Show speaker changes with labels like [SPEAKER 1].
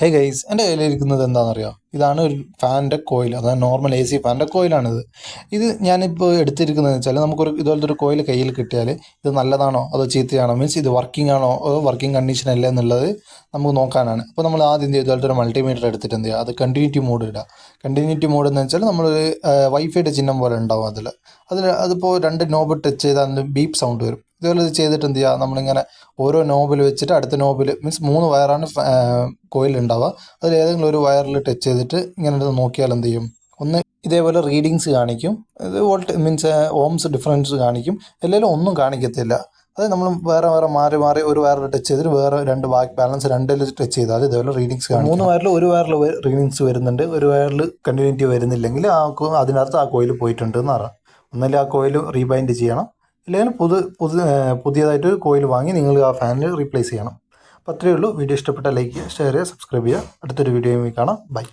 [SPEAKER 1] Hey guys, എൻ്റെ കയ്യിലിരിക്കുന്നത് എന്താണെന്നറിയോ? ഇതാണ് ഒരു ഫാനിൻ്റെ കോയിൽ, അതായത് നോർമൽ AC ഫാനിൻ്റെ കോയിലാണിത്. ഞാനിപ്പോൾ എടുത്തിരിക്കുന്നതെന്ന് വെച്ചാൽ നമുക്കൊരു ഇതുപോലത്തെ ഒരു കോയിൽ കയ്യിൽ കിട്ടിയാൽ ഇത് നല്ലതാണോ അതോ ചീത്തയാണോ, മീൻസ് ഇത് വർക്കിംഗ് ആണോ അതോ വർക്കിംഗ് കണ്ടീഷൻ അല്ലേ എന്നുള്ളത് നമുക്ക് നോക്കാനാണ്. അപ്പോൾ നമ്മൾ ആദ്യം എന്ത് ചെയ്യും, ഇതുപോലത്തെ ഒരു മൾട്ടിമീറ്റർ എടുത്തിട്ട് എന്ത് ചെയ്യുക, അത് കണ്ടിന്യൂറ്റി മോഡ് ഇടുക. കണ്ടിന്യൂറ്റി മോഡ് എന്ന് വെച്ചാൽ നമ്മൾ വൈഫൈയുടെ ചിഹ്നം പോലെ ഉണ്ടാവും അതിപ്പോൾ രണ്ട് നോബ് ടച്ച് ചെയ്താൽ അതിന് ബീപ്പ് സൗണ്ട് വരും. ഇതുപോലെ ഇത് ചെയ്തിട്ട് എന്ത് ചെയ്യുക, നമ്മളിങ്ങനെ ഓരോ നോബിൽ വെച്ചിട്ട് അടുത്ത നോബിൽ, മീൻസ് 3 വയറാണ് കോയിൽ ഉണ്ടാവുക. അതിൽ ഏതെങ്കിലും ഒരു വയറിൽ ടച്ച് ചെയ്തിട്ട് ഇങ്ങനെ എടുത്ത് നോക്കിയാൽ എന്ത് ചെയ്യും, ഒന്ന് ഇതേപോലെ റീഡിങ്സ് കാണിക്കും. ഇത് വോൾട്ട് മീൻസ് ഓംസ് ഡിഫറൻസ് കാണിക്കും. എല്ലാവരും ഒന്നും കാണിക്കത്തില്ല. അത് നമ്മൾ വേറെ വേറെ മാറി മാറി ഒരു വയറിൽ ടച്ച് ചെയ്തിട്ട് വേറെ ബാലൻസ് രണ്ടിൽ ടച്ച് ചെയ്താൽ ഇതേപോലെ റീഡിങ്സ് കാണിക്കും. 3 വയറിൽ ഒരു വയറിൽ റീഡിങ്സ് വരുന്നുണ്ട്, ഒരു വയറിൽ കണ്ടിന്യൂറ്റി വരുന്നില്ലെങ്കിൽ അതിനർത്ഥം ആ കോയിൽ പോയിട്ടുണ്ട് എന്നാണ്. ഒന്നല്ലേ ആ കോയിൽ റീബൈൻഡ് ചെയ്യണം, ഇല്ലെങ്കിൽ പുതിയതായിട്ട് കോയിൽ വാങ്ങി നിങ്ങൾ ആ ഫാനിൽ റീപ്ലേസ് ചെയ്യണം. അപ്പോൾ അത്രയേ ഉള്ളൂ. വീഡിയോ ഇഷ്ടപ്പെട്ടാൽ ലൈക്ക് ചെയ്യുക, ഷെയർ ചെയ്യുക, സബ്സ്ക്രൈബ് ചെയ്യുക. അടുത്തൊരു വീഡിയോയിൽ കാണാം. ബൈ.